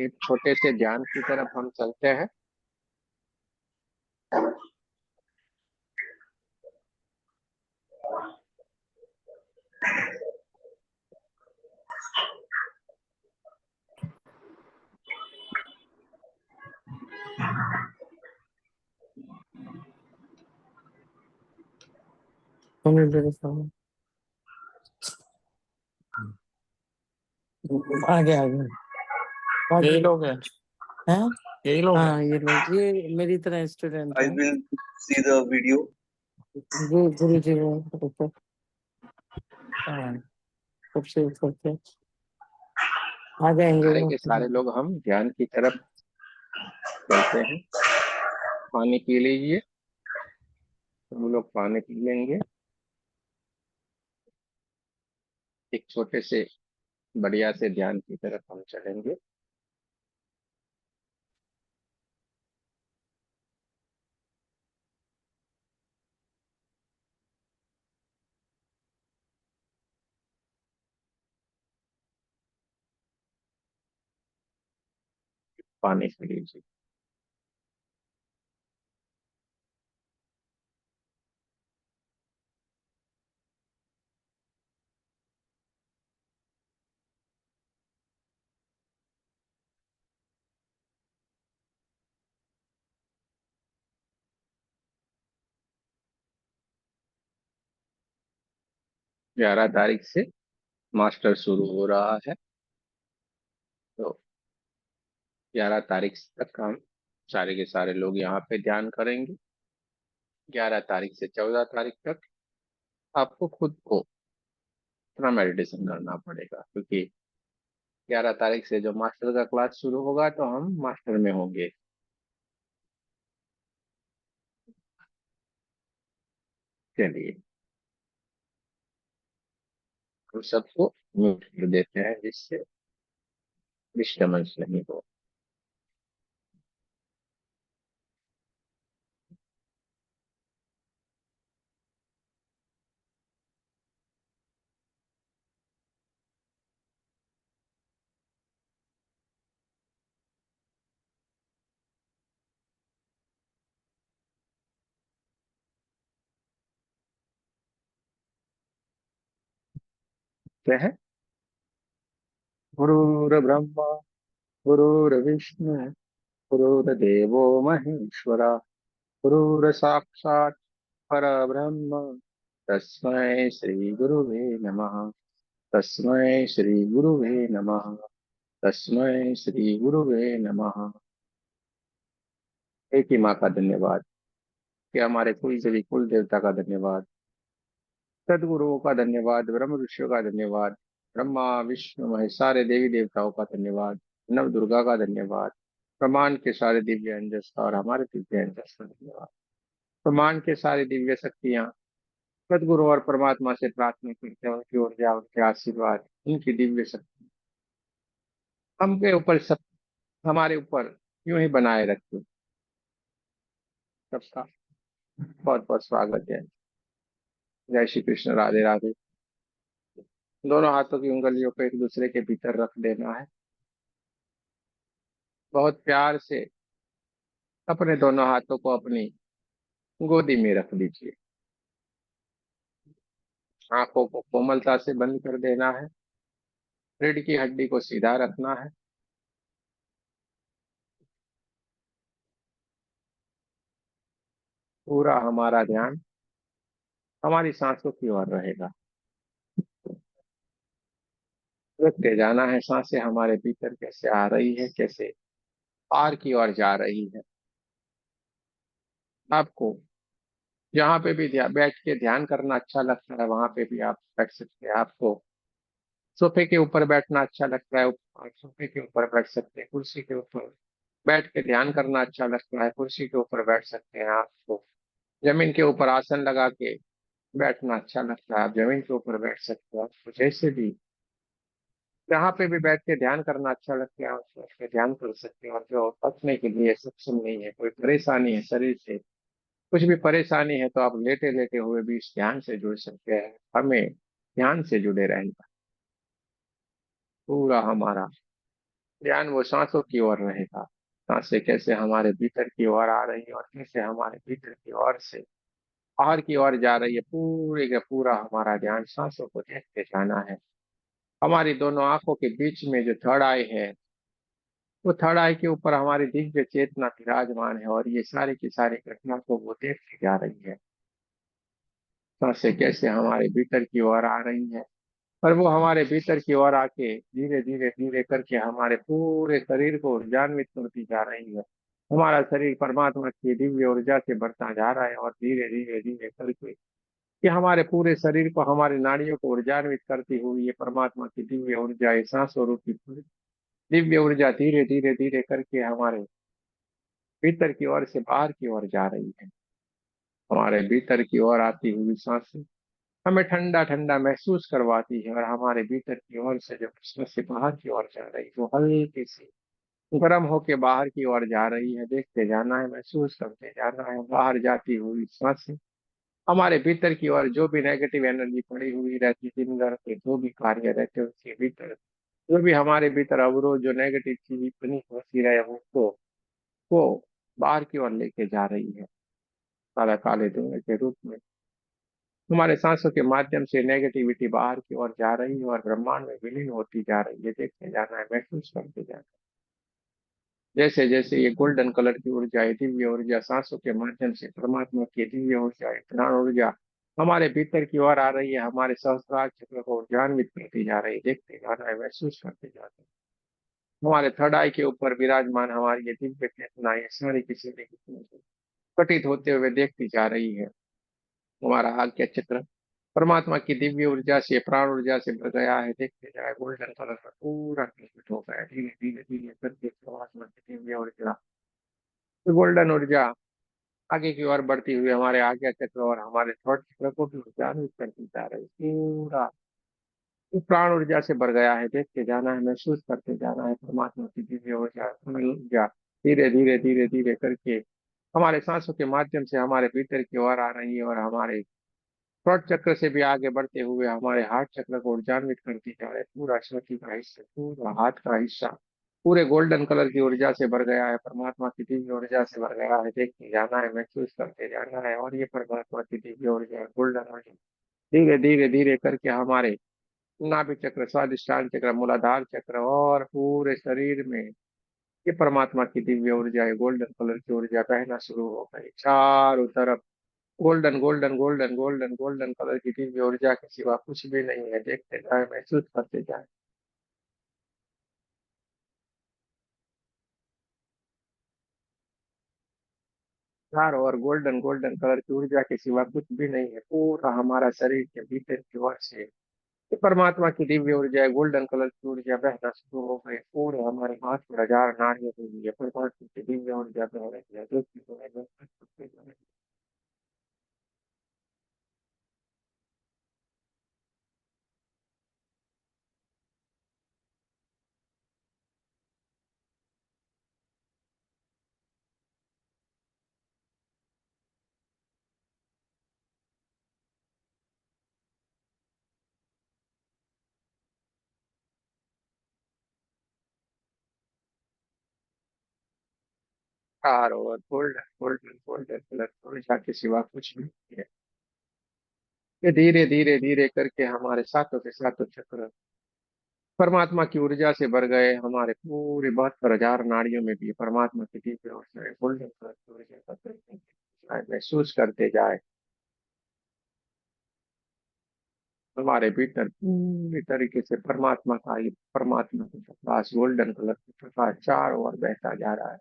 एक छोटे से ध्यान की तरफ हम चलते हैं। आगे आगे यही लोग हैं। हैं। यही लोग हैं। हाँ, ये लोग ये मेरी तरह स्टूडेंट I है। will see the video. गुरु जी वो ऊपर। हाँ, सबसे ऊपर पे आ जाएंगे सारे वो। के सारे लोग हम ध्यान की तरफ चलते हैं। पानी पी लीजिए। हम लोग पानी पी लेंगे। एक छोटे से बढ़िया से ध्यान की तरफ हम चलेंगे। पानी पी लीजिए। ग्यारह तारीख से मास्टर शुरू हो रहा है, तो 11 तारीख तक हम सारे के सारे लोग यहाँ पे ध्यान करेंगे। 11 तारीख से 14 तारीख तक आपको खुद को अपना मेडिटेशन करना पड़ेगा, क्योंकि 11 तारीख से जो मास्टर का क्लास शुरू होगा तो हम मास्टर में होंगे। चलिए, हम सबको म्यूट कर देते हैं जिससे डिस्टर्बेंस नहीं हो। क्या है? गुरुर्ब्रह्मा गुरुर्विष्णु गुरुर्देवो महेश्वरा गुरुर्साक्षात् परब्रह्म तस्मै श्री गुरुवे नमः। तस्मै श्री गुरुवे नमः। तस्मै श्री गुरुवे नमः। एक ही माँ का धन्यवाद, कि हमारे कुल से भी कुल देवता का धन्यवाद, सदगुरुओं का धन्यवाद, ब्रह्म ऋषियों का धन्यवाद, ब्रह्मा विष्णु महेश सारे देवी देवताओं का धन्यवाद, नव दुर्गा का धन्यवाद, ब्रह्मांड के सारे दिव्य अंजस का और हमारे दिव्य अंजस का धन्यवाद। ब्रह्मांड के सारे दिव्य शक्तियां सदगुरु और परमात्मा से प्रार्थना करते हैं, उनकी ऊर्जा उनके आशीर्वाद उनकी दिव्य शक्ति हमके ऊपर सब हमारे ऊपर यूं ही बनाए रखे। सबका बहुत बहुत स्वागत है। जय श्री कृष्ण, राधे राधे। दोनों हाथों की उंगलियों को एक दूसरे के भीतर रख देना है। बहुत प्यार से अपने दोनों हाथों को अपनी गोदी में रख लीजिए। आंखों को कोमलता से बंद कर देना है। रीढ़ की हड्डी को सीधा रखना है। पूरा हमारा ध्यान हमारी सांसों की ओर रहेगा। रखते जाना है सांसें हमारे भीतर कैसे आ रही है, कैसे पार की ओर जा रही है। आपको जहाँ पे भी बैठ के ध्यान करना अच्छा लगता है वहां पे भी आप बैठ सकते हैं। आपको सोफे के ऊपर बैठना अच्छा लगता है, आप सोफे के ऊपर बैठ सकते हैं। कुर्सी के ऊपर बैठ के ध्यान करना अच्छा लगता है, कुर्सी के ऊपर बैठ सकते हैं। आपको जमीन के ऊपर आसन लगा के बैठना अच्छा लगता है, आप जमीन के ऊपर बैठ सकते हो। आपको जैसे भी जहाँ पे भी बैठ के ध्यान करना अच्छा लगता है आप बैठ के ध्यान कर सकते हैं। और जो पकने के लिए सक्षम नहीं है, कोई परेशानी है शरीर से, कुछ भी परेशानी है, तो आप लेटे लेटे हुए भी इस ध्यान से जुड़ सकते हैं। हमें ध्यान से जुड़े रहना। पूरा हमारा ध्यान वो सांसों की ओर रहेगा। सांसें कैसे हमारे भीतर की ओर आ रही है और कैसे हमारे भीतर की ओर से बाहर की ओर जा रही है, पूरे का पूरा हमारा ध्यान सांसों को देखते जाना है। हमारी दोनों आंखों के बीच में जो थर्ड आई है, वो थर्ड आई के ऊपर हमारी दिव्य चेतना विराजमान है और ये सारी की सारी घटना को वो देखती जा रही है। सांसें कैसे हमारे भीतर की ओर आ रही है और वो हमारे भीतर की ओर आके धीरे धीरे धीरे करके हमारे पूरे शरीर को ऊर्जान्वित करती जा रही है। हमारा शरीर परमात्मा की दिव्य ऊर्जा से बढ़ता जा रहा है और धीरे धीरे धीरे करके ये हमारे पूरे शरीर को, हमारी नाड़ियों को ऊर्जान्वित करती हुई ये परमात्मा की दिव्य ऊर्जा, ये सांसों रूपी पूरी दिव्य ऊर्जा धीरे धीरे धीरे करके हमारे भीतर की ओर से बाहर की ओर जा रही है। हमारे भीतर की ओर आती हुई सांसें हमें ठंडा ठंडा महसूस करवाती है और हमारे भीतर की ओर से जब सांसें से बाहर की ओर जा रही है, वो हल्की सी गर्म होके बाहर की ओर जा रही है। देखते जाना है, महसूस करते जाना है। बाहर जाती हुई सांसें हमारे भीतर की ओर जो भी नेगेटिव एनर्जी पड़ी हुई रहती, दिन भर के जो भी कार्य रहते हैं उसके भीतर, जो भी हमारे भीतर अवरोध, जो नेगेटिव चीज बनी होती रहे, उसको वो बाहर की ओर लेके जा रही है काला काले धुएं के रूप में। हमारे सांसों के माध्यम से नेगेटिविटी बाहर की ओर जा रही है और ब्रह्मांड में विलीन होती जा रही है। देखते जाना है, महसूस करते जाना है। जैसे जैसे ये गोल्डन कलर की ऊर्जा है, दिव्य ऊर्जा सांसों के माध्यम से परमात्मा की दिव्य ऊर्जा है, प्राण ऊर्जा हमारे भीतर की ओर आ रही है, हमारे सहस्त्रार चक्र को ऊर्जान्वित करती जा रही है। देखते जाना है, महसूस करते जाना है। हमारे थर्ड आई के ऊपर विराजमान हमारी ये दिव्य चेतना, ये सारी की सारी घटित होते हुए देखती जा रही है। हमारा आज्ञा चक्र परमात्मा की दिव्य ऊर्जा से, प्राण ऊर्जा से भर गया है। देखते जाए, गोल्डन कलर का पूरा कंप्लीट हो गया है। धीरे धीरे धीरे करके परमात्मा की दिव्य ऊर्जा, गोल्डन ऊर्जा आगे की ओर बढ़ती हुई हमारे आज्ञा चक्र और हमारे थॉट चक्र को भी ऊर्जान्वित करती जा रही है। पूरा ये प्राण ऊर्जा से भर गया है। देखते जाना है, महसूस करते जाना है। परमात्मा की दिव्य ऊर्जा, प्राण ऊर्जा धीरे धीरे धीरे धीरे करके हमारे सांसों के माध्यम से हमारे भीतर की ओर आ रही है और हमारे थ्रोट चक्र से भी आगे बढ़ते हुए हमारे हार्ट चक्र को ऊर्जान्वित करती जा रही है। पूरा छाती का हिस्सा, पूरा हाथ का हिस्सा पूरे गोल्डन कलर की ऊर्जा से भर गया है, परमात्मा की दिव्य ऊर्जा से भर गया है। देखते जाना है, महसूस करते जाना है और ये परमात्मा की दिव्य ऊर्जा, गोल्डन ऊर्जा धीरे धीरे धीरे करके हमारे नाभि चक्र, स्वादिष्टान चक्र, मूलाधार चक्र और पूरे शरीर में ये परमात्मा की दिव्य ऊर्जा है, गोल्डन कलर की ऊर्जा बहना शुरू हो गई। चारों तरफ golden golden golden golden golden colour की दिव्य ऊर्जा के सिवा कुछ भी नहीं है। देखते जाए, महसूस करते जाए। चारों ओर गोल्डन गोल्डन कलर की ऊर्जा के सिवा कुछ भी नहीं है। पूरा हमारा शरीर के भीतर की ओर से ये परमात्मा की दिव्य ऊर्जा है, गोल्डन कलर की ऊर्जा बहना शुरू हो गई। पूरे हमारे हाथ में हजार नाड़ियों के लिए परमात्मा की दिव्य ऊर्जा बह रही है। देखते जाए, महसूस करते जाए। चारों ओर गोल्डन गोल्डन गोल्डन कलर की ऊर्जा के सिवा कुछ भी नहीं है। ये धीरे धीरे धीरे करके हमारे सातों के सातों चक्र परमात्मा की ऊर्जा से भर गए। हमारे पूरे 72,000 नाड़ियों में भी परमात्मा की दिव्य ऊर्जा है, गोल्डन कलर की ऊर्जा का महसूस करते जाए। हमारे भीतर पूरी तरीके से परमात्मा का ही, परमात्मा का प्रकाश, गोल्डन कलर का प्रकाश चारों ओर बहता जा रहा है।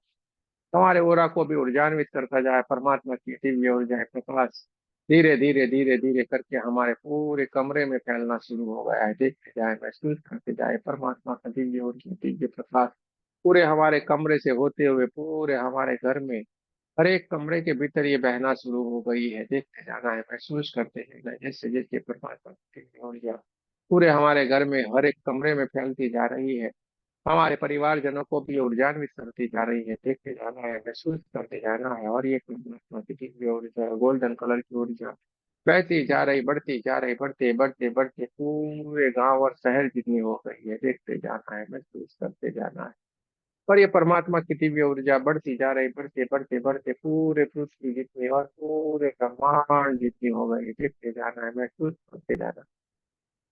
हमारे ओरा को भी ऊर्जान्वित करता जाए। परमात्मा की दिव्य ऊर्जा है, प्रकाश धीरे धीरे धीरे धीरे करके हमारे पूरे कमरे में फैलना शुरू हो गया है। देखते जाए, महसूस करते जाए, परमात्मा का दिव्य ऊर्जा, दिव्य प्रकाश पूरे हमारे कमरे से होते हुए पूरे हमारे घर में हर एक कमरे के भीतर ये बहना शुरू हो गई है। देखते जाना है, महसूस करते जाना है। जैसे जैसे परमात्मा की दिव्य ऊर्जा पूरे हमारे घर में हर एक कमरे में फैलती जा रही है, हमारे परिवारजनों को भी ऊर्जान्वित करती जा रही है। देखते जाना है, महसूस करते जाना है और ये परमात्मा की दिव्य ऊर्जा, गोल्डन कलर की ऊर्जा बहती जा रही, बढ़ती जा रही, बढ़ते बढ़ते बढ़ते पूरे गांव और शहर जितनी हो गई है। देखते जाना है, महसूस करते जाना है। और ये परमात्मा की दिव्य ऊर्जा बढ़ती जा रही, बढ़ते बढ़ते बढ़ते पूरे पृथ्वी जितनी और पूरे ब्रह्मांड जितनी हो गई, देखते जाना है, महसूस करते जाना।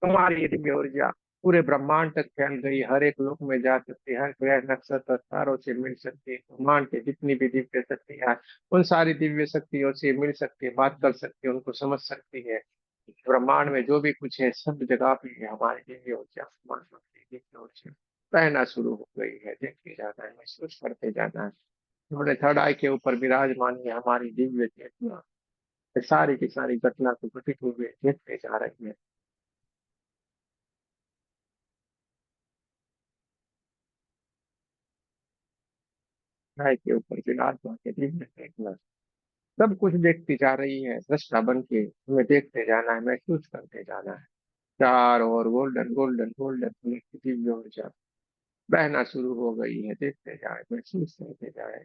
हमारी ये दिव्य ऊर्जा पूरे ब्रह्मांड तक फैल गई, हर एक लोक में जा सकती है, हर ग्रह नक्षत्र तारों से मिल सकती है, ब्रह्मांड की जितनी भी दिव्य शक्तियां हैं, उन सारी दिव्य शक्तियों से मिल सकती है, बात कर सकती है, उनको समझ सकती है। ब्रह्मांड में जो भी कुछ है सब जगह पे है हमारी दिव्य ऊर्जा, परमात्मा की दिव्य ऊर्जा बहना शुरू हो गई है, देखते जाना है, महसूस करते जाना है। थोड़े थर्ड आई के ऊपर विराजमान है हमारी दिव्य चेतना, ये सारी की सारी घटना को घटित हुए देखते जा रही है। गाय के ऊपर विराजमान है दिव्य चेतना, सब कुछ देखती जा रही है, दृष्टा बन के हमें देखते जाना है, महसूस करते जाना है। चारों ओर गोल्डन गोल्डन गोल्डन कलर की दिव्य ऊर्जा बहना शुरू हो गई है, देखते जाए, महसूस करते जाए।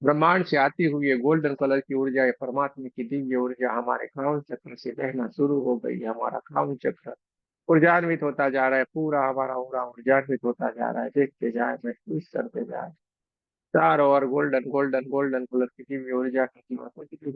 ब्रह्मांड से आती हुई ये गोल्डन कलर की ऊर्जा, ये परमात्मा की दिव्य ऊर्जा हमारे क्राउन चक्र से बहना शुरू हो गई है। हमारा क्राउन चक्र ऊर्जान्वित होता जा रहा है, पूरा हमारा पूरा ऊर्जान्वित होता जा रहा है, देखते जाए, महसूस करते जाए। चारों ओर गोल्डन गोल्डन गोल्डन कलर की दिव्य ऊर्जा की सीमा को दिखी।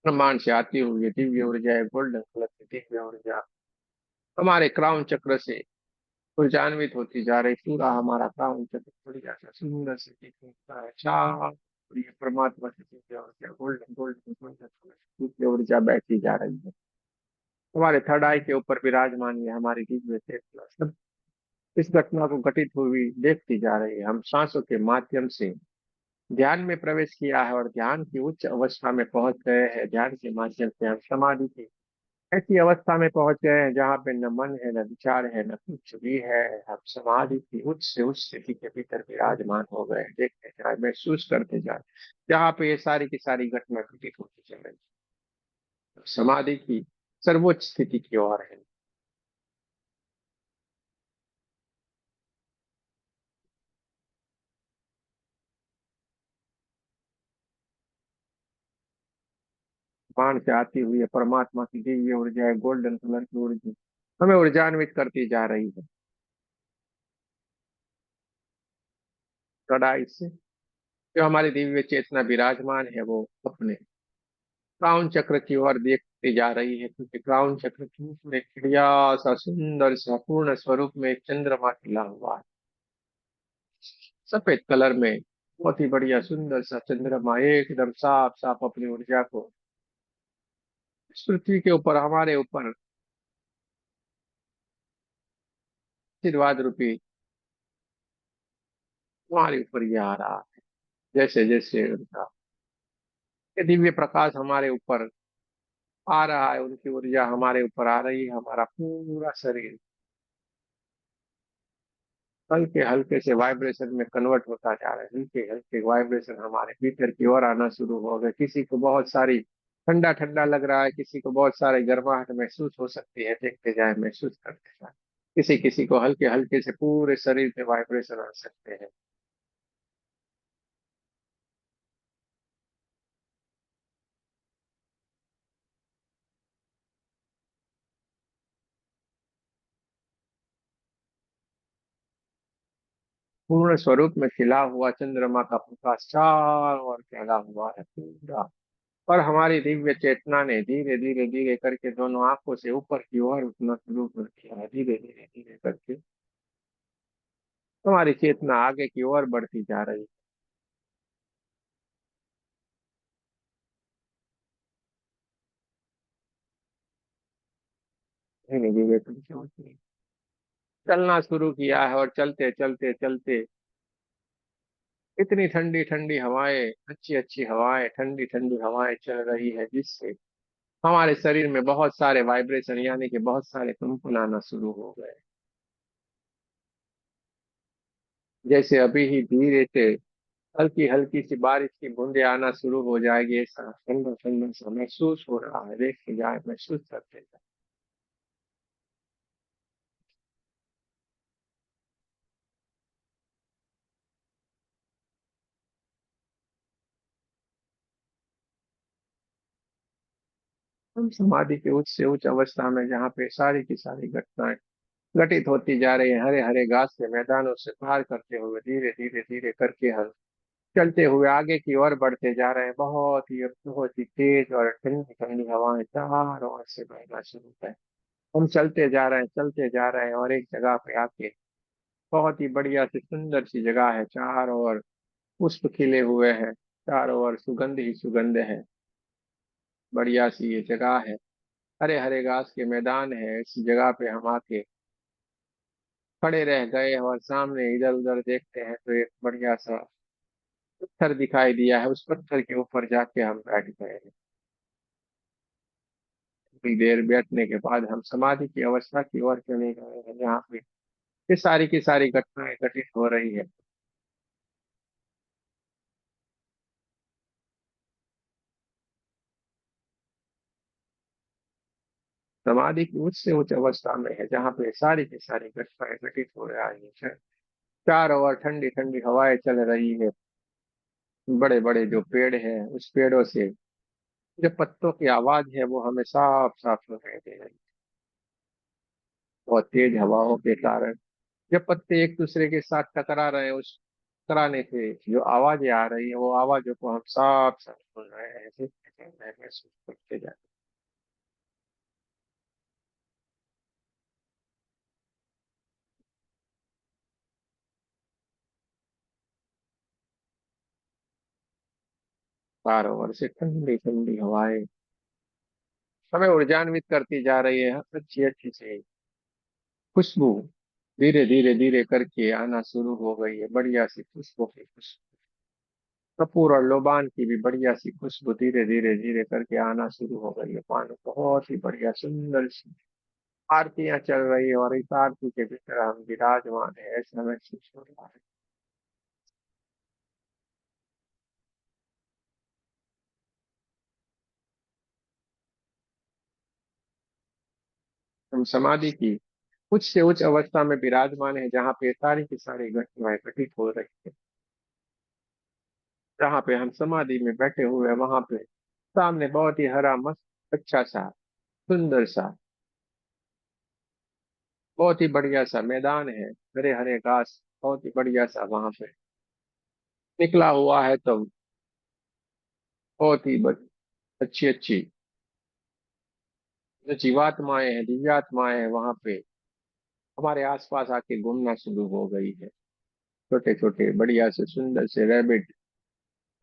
ब्रह्मांड से आती हुई ये दिव्य ऊर्जा है, गोल्डन कलर की दिव्य ऊर्जा हमारे क्राउन चक्र से ऊर्जान्वित होती जा रही, पूरा हमारा क्राउन चक्र थोड़ी सा सुंदर से दिखता है। चार और ये परमात्मा की दिव्य ऊर्जा गोल्डन गोल्डन गोल्डन कलर की दिव्य ऊर्जा बहती जा रही है, हमारे थर्ड आई के ऊपर विराजमान है हमारी दिव्य चेतना, सब इस घटना को घटित हुई देखती जा रही है। हम सांसों के माध्यम से ध्यान में प्रवेश किया है और ध्यान की उच्च अवस्था में पहुंच गए हैं। ध्यान के माध्यम से हम समाधि की ऐसी अवस्था में पहुंच गए हैं जहाँ पे न मन है, न विचार है, न कुछ भी है। हम समाधि की उच्च से उच्च स्थिति के भीतर विराजमान हो गए हैं, देखते जाए, महसूस करते जाए, जहाँ पे ये सारी की सारी घटना घटित होती चल रही है। समाधि की सर्वोच्च स्थिति की ओर है। बाण से आती हुई है परमात्मा की दिव्य ऊर्जा है, गोल्डन कलर की ऊर्जा हमें ऊर्जान्वित करती जा रही है कड़ाई से। जो हमारी दिव्य चेतना विराजमान है वो अपने क्राउन चक्र की ओर देखते जा रही है, क्योंकि क्राउन चक्र की ऊपर एक बढ़िया सा सुंदर सा पूर्ण स्वरूप में एक चंद्रमा खिला हुआ है, सफेद कलर में, बहुत ही बढ़िया सुंदर सा चंद्रमा एकदम साफ साफ अपनी ऊर्जा को इस पृथ्वी के ऊपर हमारे ऊपर आशीर्वाद रूपी हमारे ऊपर ये आ रहा है। जैसे जैसे उनका ये दिव्य प्रकाश हमारे ऊपर आ रहा है, उनकी ऊर्जा हमारे ऊपर आ रही है, हमारा पूरा शरीर हल्के हल्के से वाइब्रेशन में कन्वर्ट होता जा रहा है। हल्के हल्के वाइब्रेशन हमारे भीतर की ओर आना शुरू हो गए। किसी को बहुत सारी ठंडा ठंडा लग रहा है, किसी को बहुत सारी गर्माहट महसूस हो सकती है, देखते जाए, महसूस करते जाए। किसी किसी को हल्के हल्के से पूरे शरीर पे वाइब्रेशन आ सकते हैं। पूर्ण स्वरूप में खिला हुआ चंद्रमा का प्रकाश चारों ओर फैला हुआ है पूरा। और हमारी दिव्य चेतना ने धीरे धीरे धीरे करके दोनों आंखों से ऊपर की ओर उठना शुरू कर दिया है, धीरे धीरे धीरे करके हमारी चेतना आगे की ओर बढ़ती जा रही है, धीरे धीरे करके चलना शुरू किया है। और चलते चलते चलते इतनी ठंडी ठंडी हवाएं, अच्छी अच्छी हवाएं, ठंडी ठंडी हवाएं चल रही है, जिससे हमारे शरीर में बहुत सारे वाइब्रेशन यानी कि बहुत सारे कंपन आना शुरू हो गए। जैसे अभी ही धीरे से हल्की हल्की सी बारिश की बूंदें आना शुरू हो जाएगी, ऐसा ठंडा ठंडा सा महसूस हो रहा है, देखते जाए, महसूस करते जाए। हम समाधि के उच्च से उच्च अवस्था में, जहाँ पे सारी की सारी घटनाएं घटित होती जा रही है, हरे हरे घास के मैदानों से पार करते हुए धीरे धीरे धीरे करके हम चलते हुए आगे की ओर बढ़ते जा रहे हैं। बहुत ही तेज और ठंडी ठंडी हवाएं चारों ओर से बहना शुरू है। हम चलते जा रहे हैं, चलते जा रहे हैं, और एक जगह पे आके, बहुत ही बढ़िया सी सुंदर सी जगह है, चारों ओर पुष्प खिले हुए हैं, चारों ओर सुगंध ही सुगंध है। बढ़िया सी ये जगह है, हरे हरे घास के मैदान है। इस जगह पे हम आके खड़े रह गए और सामने इधर उधर देखते हैं तो एक बढ़िया सा पत्थर दिखाई दिया है। उस पत्थर के ऊपर जाके हम बैठ गए हैं। थोड़ी देर बैठने के बाद हम समाधि की अवस्था की ओर चले गए हैं, जहाँ पे ये सारी की सारी घटनाएं घटित हो रही है। समाधि की उच्च से उच्च अवस्था में है, जहाँ पे सारी की सारी घटनाएं घटित हो रही है। चारों ओर ठंडी ठंडी हवाएं चल रही है। बड़े बड़े जो पेड़ हैं, उस पेड़ों से जो पत्तों की आवाज है वो हमें साफ साफ सुनाई दे रही है। बहुत तेज हवाओं के कारण जब पत्ते एक दूसरे के साथ टकरा रहे हैं, उस टकराने से जो आवाजें आ रही है, वो आवाजों को हम साफ साफ सुन रहे हैं, ऐसे महसूस करते जाते हैं। चारों ओर से ठंडी ठंडी हवाएं हमें ऊर्जान्वित करती जा रही है। अच्छी अच्छी सी खुशबू धीरे धीरे धीरे करके आना शुरू हो गई है। बढ़िया सी खुशबू की खुशबू, कपूर और लोबान की भी बढ़िया सी खुशबू धीरे धीरे धीरे करके आना शुरू हो गई है। पानी बहुत ही बढ़िया सुंदर सी आरतियां चल रही है, और इस आरती के भीतर हम विराजमान है, ऐसा महसूस हो रहा है। हम समाधि की उच्च से उच्च अवस्था में विराजमान है, जहाँ पे सारी की सारी घटनाएं घटित हो रही है। जहाँ पे हम समाधि में बैठे हुए हैं, वहां पे सामने बहुत ही हरा मस्त अच्छा सा सुंदर सा बहुत ही बढ़िया सा मैदान है। हरे हरे घास बहुत ही बढ़िया सा वहां पे निकला हुआ है। तो बहुत ही अच्छी अच्छी जो जीवात्माएं हैं, दिव्यात्माएं हैं, वहां पे हमारे आसपास आके घूमना शुरू हो गई है। छोटे छोटे बढ़िया से सुंदर से रैबिट,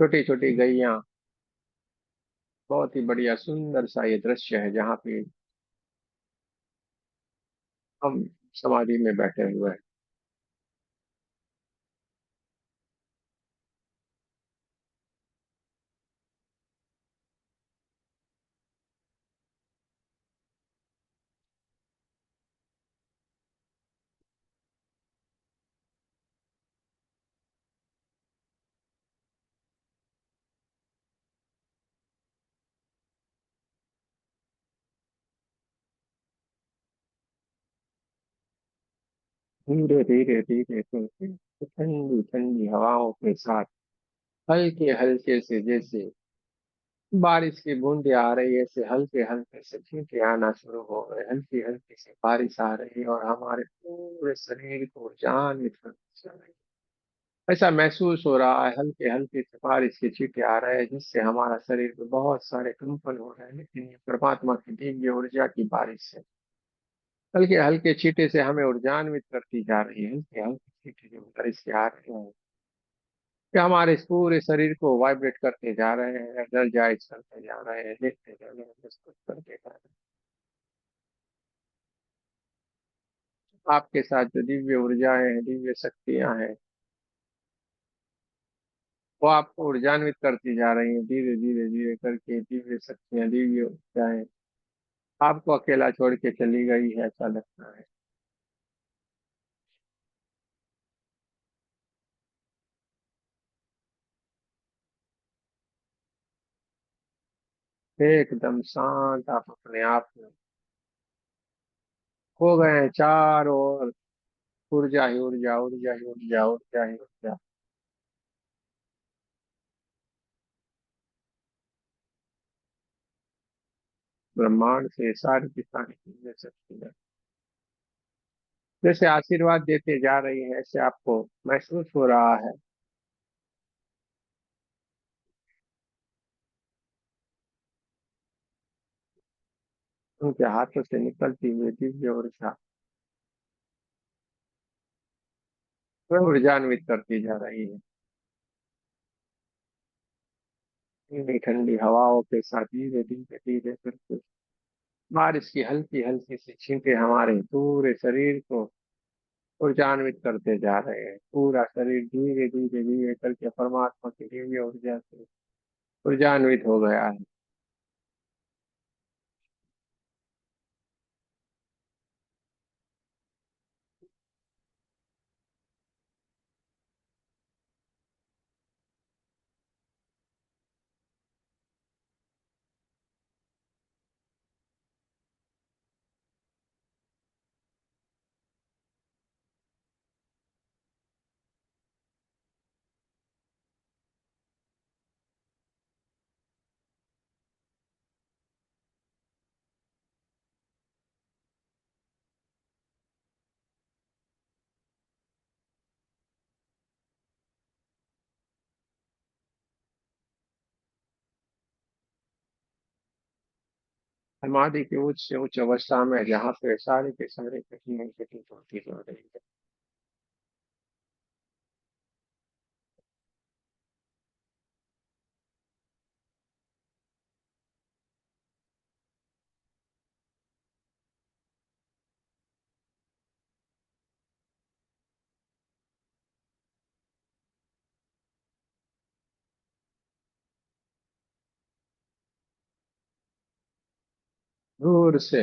छोटी छोटी गैया, बहुत ही बढ़िया सुंदर सा ये दृश्य है, जहाँ पे हम समाधि में बैठे हुए हैं। धीरे धीरे धीरे धीरे ठंडी ठंडी हवाओं के साथ हल्के हल्के से, जैसे बारिश की बूंदें आ रही है, ऐसे हल्के हल्के से छींटे आना शुरू हो गए। हल्की हल्की से बारिश आ रही है और हमारे पूरे शरीर को जान निकल रही है। ऐसा महसूस हो रहा है, हल्के हल्के से बारिश के छींटे आ रहे हैं, जिससे हमारा शरीर में बहुत सारे कंपन हो रहे हैं, लेकिन ये परमात्मा की दिव्य ऊर्जा की बारिश है। हल्के हल्के छींटे से हमें ऊर्जान्वित करती जा रही है। हल्के हल्के छींटे जो बारिश के आ रहे हैं, कि हमारे इस पूरे शरीर को वाइब्रेट करते जा रहे हैं, एनर्जाइज करते जा रहे हैं, देखते जा रहे हैं, प्रस्तुत करते जा रहे हैं। आपके साथ जो दिव्य ऊर्जाएं हैं, दिव्य शक्तियां हैं, वो आपको ऊर्जान्वित करती जा रही हैं। धीरे धीरे धीरे करके दिव्य शक्तियां, दिव्य ऊर्जाएं आपको अकेला छोड़ के चली गई है, ऐसा लगता है। एकदम शांत आप अपने आप में हो गए हैं। चारों ओर ऊर्जा ही ऊर्जा, ऊर्जा ही ऊर्जा, ऊर्जा ही ऊर्जा। ब्रह्मांड से सारी की सारी चीजें सकती है। जैसे आशीर्वाद देते जा रही है ऐसे आपको महसूस हो रहा है। उनके हाथों से निकलती हुई दिव्य ऊर्जा वह ऊर्जान्वित करती जा रही है। ठंडी ठंडी हवाओं के साथ धीरे धीरे धीरे करके बारिश की हल्की हल्की सी छींटे हमारे पूरे शरीर को ऊर्जान्वित करते जा रहे हैं। पूरा शरीर धीरे धीरे धीरे करके परमात्मा की दिव्य ऊर्जा से ऊर्जान्वित हो गया है। समाधि की उच्च से उच्च अवस्था में जहाँ पे सारी के सारी कठिनाई घटित होती जा रही है। दूर से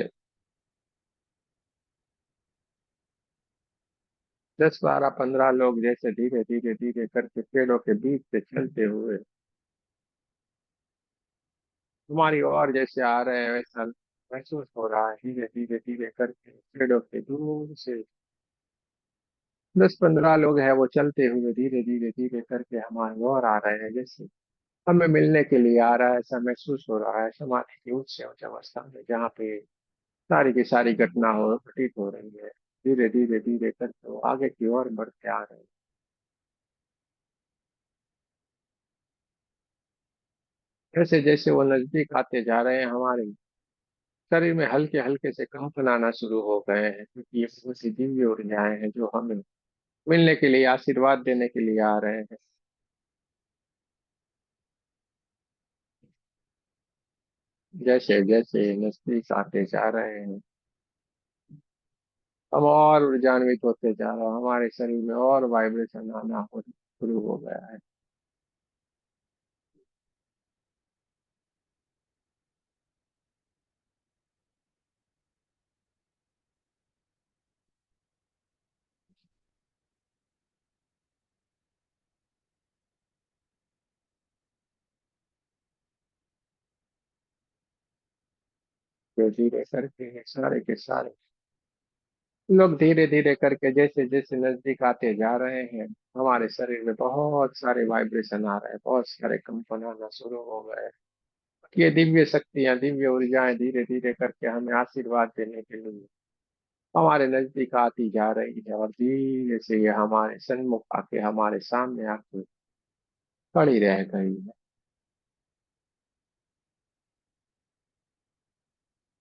10 12 15 लोग जैसे धीरे धीरे धीरे करके पेड़ों के बीच से चलते हुए तुम्हारी ओर जैसे आ रहे हैं वैसा महसूस हो रहा है। धीरे धीरे धीरे करके पेड़ों के दूर से 10 15 लोग हैं वो चलते हुए धीरे धीरे धीरे करके हमारे ओर आ रहे हैं। जैसे हमें मिलने के लिए आ रहा है ऐसा महसूस हो रहा है। समाधि की उच्च से उच्च अवस्था में जहाँ पे सारी की सारी घटना हो घटित हो रही है। धीरे धीरे धीरे करके वो आगे की ओर बढ़ते आ रहे हैं। जैसे जैसे वो नजदीक आते जा रहे हैं हमारे शरीर में हल्के हल्के से कंपन आना शुरू हो गए हैं, क्योंकि ये बहुत सी दिव्य ऊर्जाएं हैं जो हमें मिलने के लिए आशीर्वाद देने के लिए आ रहे हैं। जैसे जैसे नजदीक आते जा रहे हैं हम और ऊर्जान्वित होते जा रहे हैं। हमारे शरीर में और वाइब्रेशन आना शुरू हो गया है। जो धीरे करके सारे के सारे लोग धीरे धीरे करके जैसे जैसे नजदीक आते जा रहे हैं हमारे शरीर में बहुत सारे वाइब्रेशन आ रहे हैं। बहुत सारे कंपन आना शुरू हो गए हैं। ये दिव्य शक्तियां दिव्य ऊर्जाएं धीरे धीरे करके हमें आशीर्वाद देने के लिए हमारे नजदीक आती जा रही है और धीरे से ये हमारे सन्मुख आके हमारे सामने आके खड़ी रह गई है।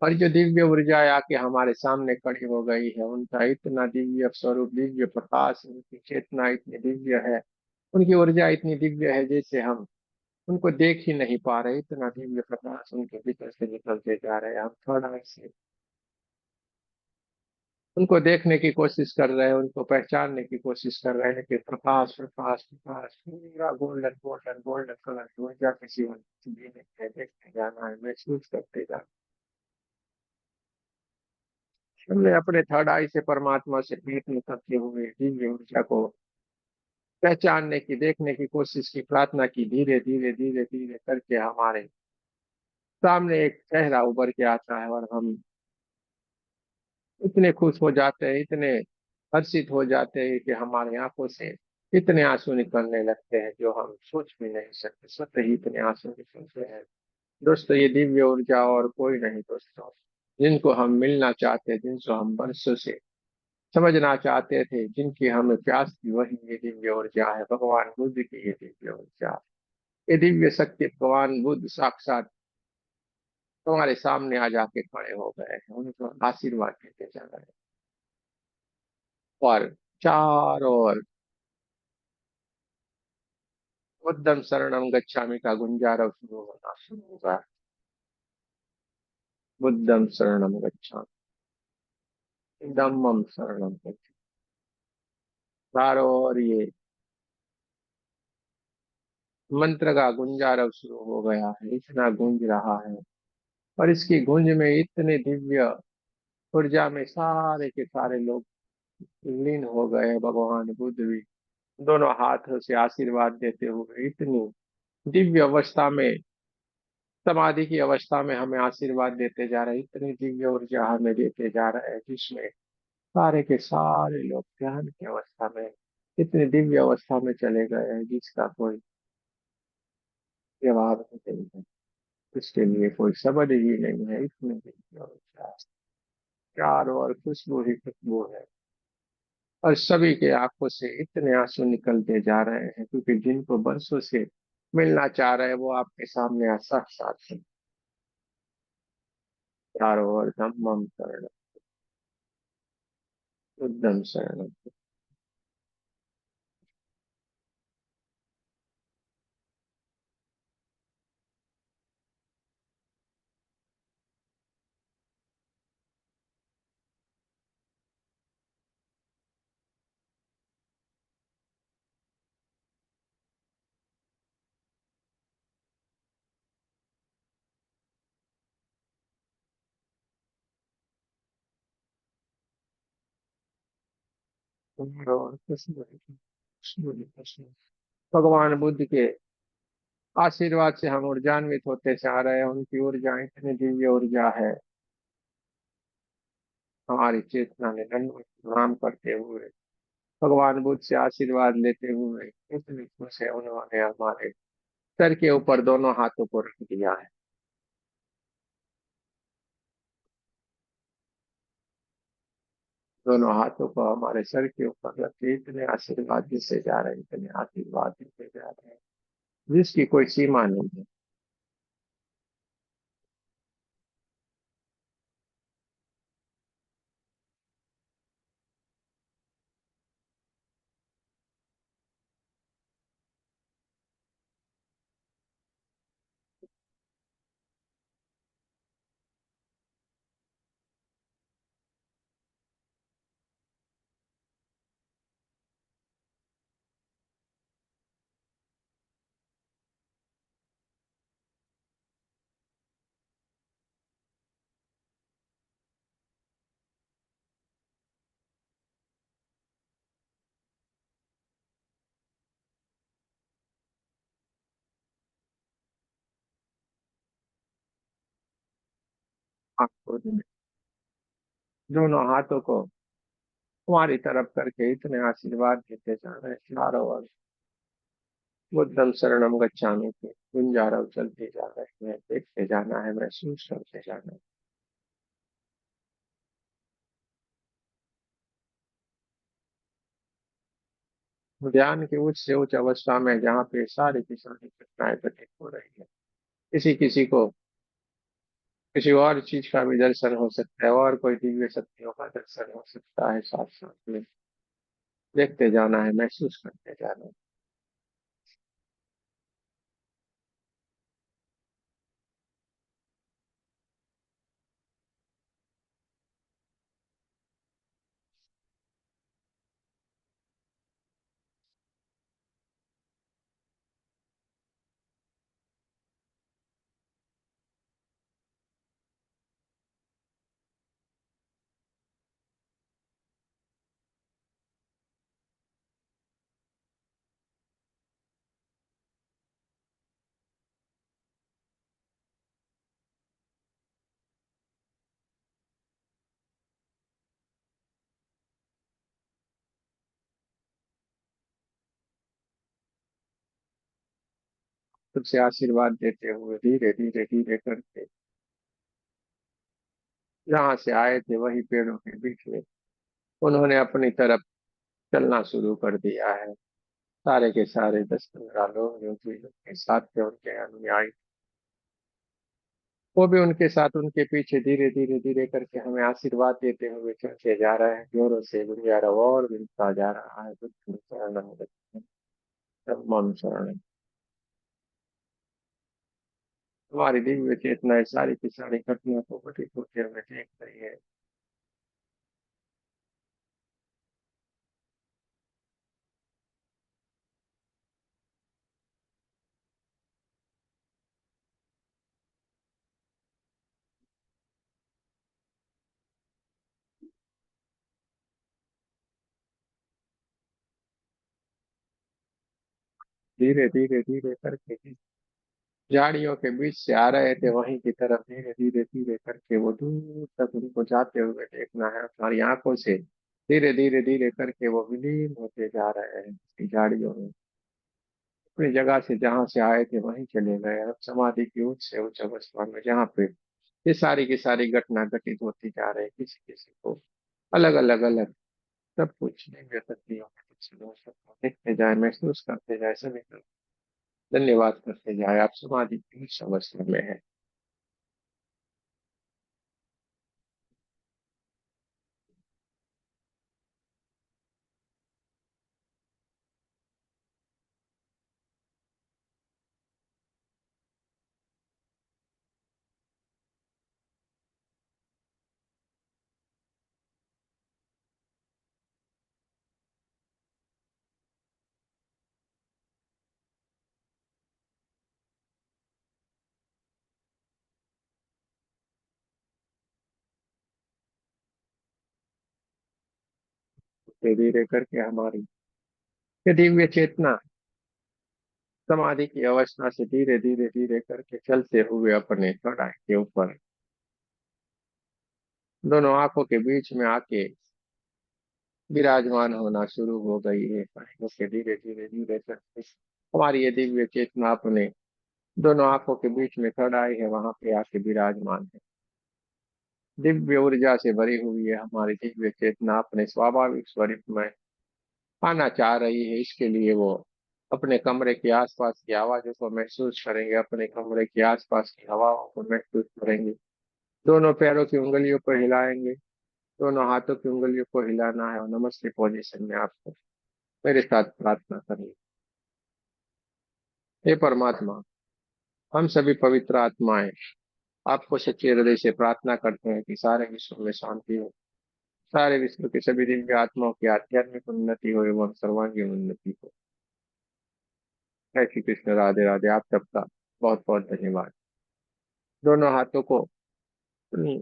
और जो दिव्य ऊर्जाएं आके हमारे सामने खड़ी हो गई है उनका इतना दिव्य स्वरूप दिव्य प्रकाश उनकी चेतना इतनी दिव्य है। उनकी ऊर्जा इतनी दिव्य है जैसे हम उनको देख ही नहीं पा रहे। इतना दिव्य प्रकाश उनके भीतर से निकलते जा रहे हैं। हम थोड़ा से उनको देखने की कोशिश कर रहे हैं उनको पहचानने की कोशिश कर रहे हैं कि प्रकाश प्रकाश प्रकाश पूरा गोल्डन गोल्डन गोल्डन कलर की ऊर्जा किसी जीने है। देखते जाना है महसूस करते जाना। हमने अपने थर्ड आई से परमात्मा से प्रीति करते हुए दिव्य ऊर्जा को पहचानने की देखने की कोशिश की प्रार्थना की। धीरे धीरे धीरे धीरे करके हमारे सामने एक चेहरा उभर के आता है और हम इतने खुश हो जाते हैं इतने हर्षित हो जाते हैं कि हमारी आंखों से इतने आंसू निकलने लगते हैं जो हम सोच भी नहीं सकते। स्वतः ही इतने आंसू निकलते हैं दोस्तों ये दिव्य ऊर्जा और कोई नहीं दोस्तों, जिनको हम मिलना चाहते, जिनको हम वर्षों से समझना चाहते थे, जिनकी हमें प्यास थी, वही ये दिव्य ऊर्जा है, भगवान बुद्ध की ये दिव्य ऊर्जा। ये दिव्य शक्ति भगवान बुद्ध साक्षात तुम्हारे सामने आ जाके खड़े हो गए हैं, उनको आशीर्वाद देते जा रहे हैं। और चारों ओर बुद्धं शरणं गच्छामि का गुंजारव शुरू होना शुरू होगा। बुद्धं शरणं गच्छामि, धम्मं शरणं गच्छामि। चारों ओर ये मंत्र का गुंजारव शुरू हो गया है, इतना गूंज रहा है। और इसकी गूंज में इतने दिव्य ऊर्जा में सारे के सारे लोग लीन हो गए हैं। भगवान बुद्ध भी दोनों हाथों से आशीर्वाद देते हुए इतनी दिव्य अवस्था में, समाधि की अवस्था में हमें आशीर्वाद देते जा रहे हैं, इतनी दिव्य ऊर्जा हमें देते जा रहे हैं, जिसमें सारे के सारे लोग ध्यान की अवस्था में इतनी दिव्य अवस्था में चले गए हैं, जिसका कोई जवाब नहीं है, इसके लिए कोई शब्द ही नहीं है। इतनी दिव्य ऊर्जा, चारों ओर खुशबू ही खुशबू है। और सभी के आंखों से इतने आंसू निकलते जा रहे हैं, क्योंकि जिनको बरसों से मिलना चाह रहे हैं, वो आपके सामने साक्षात है। चारों ओर धम्मम शरणम, बुद्धम शरणम। चारों ओर खुशबू ही खुशबू ही खुशबू। भगवान बुद्ध के आशीर्वाद से हम ऊर्जान्वित होते जा रहे हैं। उनकी ऊर्जा इतनी दिव्य ऊर्जा है, हमारी चेतना ने दंडवत प्रणाम करते हुए, भगवान बुद्ध से आशीर्वाद लेते हुए इतनी खुश है, उन्होंने हमारे सर के ऊपर दोनों हाथों को रख दिया है। दोनों हाथों को हमारे सर के ऊपर रख के इतने आशीर्वाद देते जा रहे हैं, इतने आशीर्वाद देते जा रहे हैं, जिसकी कोई सीमा नहीं है। आपको दोनों हाथों को हमारी तरफ करके इतने आशीर्वाद देते जा रहे हैं, चारों ओर बुद्धम शरणम गच्छामि के गुंजारव चलते जा रहे हैं, देखते जाना है, महसूस करते जाना है। ध्यान की उच्च से उच्च अवस्था में, जहाँ पे सारी की सारी घटनाएं प्रतीत हो रही है, किसी किसी को किसी और चीज का भी दर्शन हो सकता है, और कोई दिव्य शक्तियों का दर्शन हो सकता है, साथ साथ में देखते जाना है, महसूस करते जाना है। खुद से आशीर्वाद देते हुए धीरे धीरे धीरे करके जहाँ से आए थे वही पेड़ों के बीच में उन्होंने अपनी तरफ चलना शुरू कर दिया है। सारे के सारे 10-15 लोग जो भी उनके साथ थे, उनके अनुयायी, वो भी उनके साथ उनके पीछे धीरे धीरे धीरे करके हमें आशीर्वाद देते हुए चलते जा रहे हैं। जोरों से गुंजा रहा और मिलता जा रहा है, बुद्धं शरणं गच्छामि, धम्मं शरणं। हमारी दिव्य चेतना इस सारी की सारी घटना को घटित होते हुए देख रही है। धीरे धीरे धीरे करके झाड़ियों के बीच से आ रहे थे वहीं की तरफ धीरे धीरे धीरे करके वो दूर तक उनको जाते हुए देखना है हमारी आंखों से। धीरे धीरे धीरे करके वो विलीन होते जा रहे हैं इस झाड़ियों में, अपनी जगह से जहां से आए थे वहीं चले गए। अब समाधि की उच्च से उच्च अवस्था में जहाँ पे ये सारी की सारी घटना घटित होती जा रही है, किसी किसी को अलग अलग अलग सब कुछ दिव्य शक्तियों के कुछ लोग सबको देखते जाए, महसूस करते जाए, सभी को धन्यवाद करते जाए। आप समाधि की उच्च अवस्था में है। धीरे धीरे करके हमारी ये दिव्य चेतना समाधि की अवस्था से धीरे धीरे धीरे करके चलते हुए अपने कड़ाई के ऊपर दोनों आंखों के बीच में आके विराजमान होना शुरू हो गई है। कड़ाइयों के धीरे धीरे धीरे करके हमारी ये दिव्य चेतना अपने दोनों आंखों के बीच में कड़ाई है वहां पे आके विराजमान है। दिव्य ऊर्जा से भरी हुई है हमारी दिव्य चेतना अपने स्वाभाविक स्वरूप में आना चाह रही है। इसके लिए वो अपने कमरे के आसपास की आवाजों को महसूस करेंगे, अपने कमरे के आसपास की हवाओं को महसूस करेंगे, दोनों पैरों की उंगलियों को हिलाएंगे, दोनों हाथों की उंगलियों को हिलाना है और नमस्ते पोजीशन में आपको मेरे साथ प्रार्थना करनी। हे परमात्मा, हम सभी पवित्र आत्माएं आपको सच्चे हृदय से प्रार्थना करते हैं कि सारे विश्व में शांति हो, सारे विश्व के सभी दिव्य आत्माओं की आध्यात्मिक उन्नति हो एवं सर्वांगीण उन्नति हो। जय श्री कृष्ण, राधे राधे। आप सबका बहुत बहुत धन्यवाद। दोनों हाथों को अपनी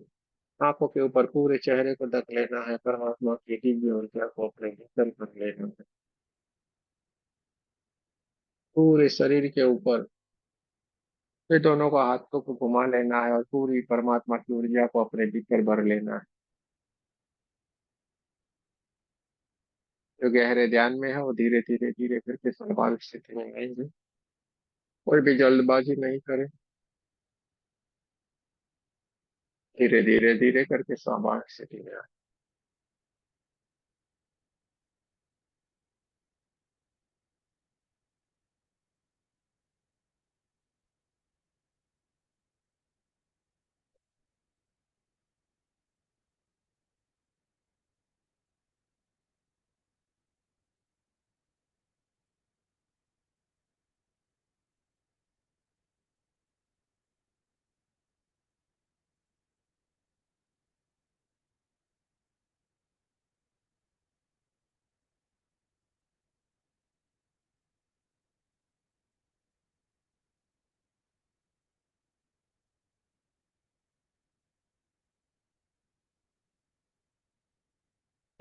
आंखों के ऊपर पूरे चेहरे को ढक लेना है, परमात्मा की दिव्य ऊर्जा को अपने भीतर कर लेना है। पूरे शरीर के ऊपर फिर दोनों को हाथों को घुमा लेना है और पूरी परमात्मा की ऊर्जा को अपने भीतर भर लेना है। जो गहरे ध्यान में है वो धीरे धीरे धीरे करके स्वाभाविक स्थिति में आएंगे। कोई भी जल्दबाजी नहीं करे, धीरे धीरे धीरे करके स्वाभाविक स्थिति में आए।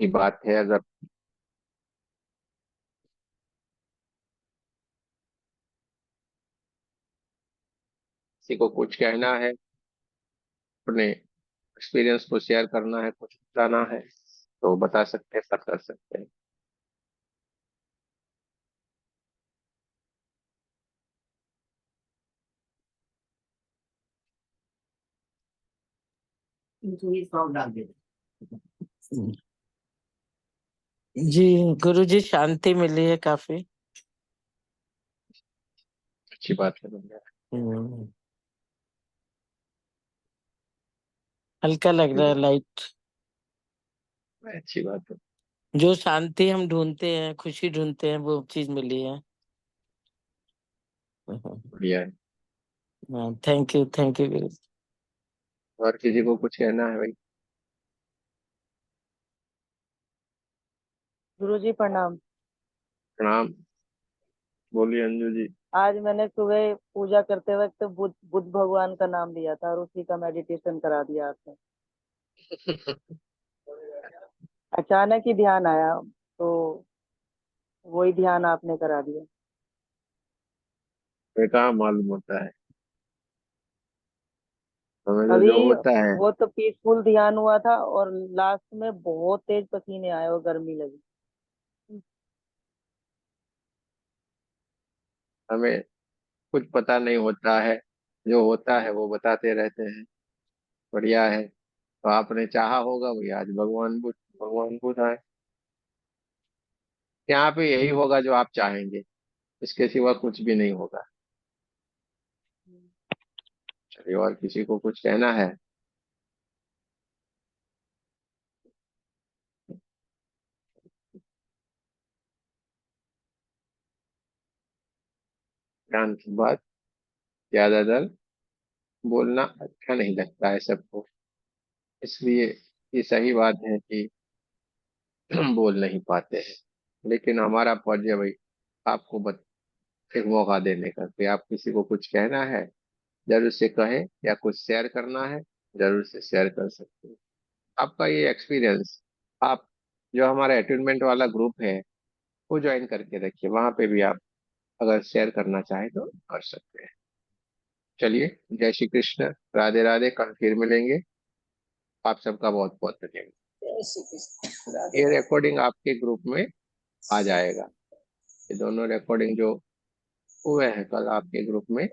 की बात है, अगर किसी को कुछ कहना है, अपने एक्सपीरियंस को शेयर करना है, कुछ बताना है तो बता सकते हैं, बात कर सकते हैं। जी गुरु जी, शांति मिली है काफी। अच्छी बात है भैया। हम्म, हल्का लग रहा है, लाइट। अच्छी बात है। जो शांति हम ढूंढते हैं, खुशी ढूंढते हैं, वो चीज मिली है। बढ़िया है। थैंक यू गुरु। और किसी को कुछ कहना है भाई? गुरु जी प्रणाम। प्रणाम। बोलिए अंजू जी। आज मैंने सुबह पूजा करते वक्त बुद्ध बुद्ध भगवान का नाम लिया था और उसी का मेडिटेशन करा दिया आपने। अचानक ही ध्यान आया तो वही ध्यान आपने करा दिया। हमें कहाँ मालूम होता है, हमें तो अभी जो होता है। वो तो पीसफुल ध्यान हुआ था और लास्ट में बहुत तेज पसीने आए और गर्मी लगी। हमें कुछ पता नहीं होता है, जो होता है वो बताते रहते हैं। बढ़िया है। तो आपने चाहा होगा भाई, आज भगवान बुद्ध आए। यहाँ पे यही होगा जो आप चाहेंगे, इसके सिवा कुछ भी नहीं होगा। चलिए, और किसी को कुछ कहना है? ध्यान की बात ज्यादातर बोलना अच्छा नहीं लगता है सबको, इसलिए ये सही बात है कि बोल नहीं पाते हैं। लेकिन हमारा फर्ज है भाई, आपको एक मौका देने का कि आप किसी को कुछ कहना है, जरूर से कहें, या कुछ शेयर करना है, जरूर से शेयर कर सकते हैं। आपका ये एक्सपीरियंस, आप जो हमारा अटेनमेंट वाला ग्रुप है वो ज्वाइन करके रखिए, वहां पे भी आप अगर शेयर करना चाहें तो कर सकते हैं। चलिए, जय श्री कृष्ण, राधे राधे, कल फिर मिलेंगे। आप सबका बहुत बहुत धन्यवाद। ये रिकॉर्डिंग आपके ग्रुप में आ जाएगा, ये दोनों रिकॉर्डिंग जो हुए हैं कल आपके ग्रुप में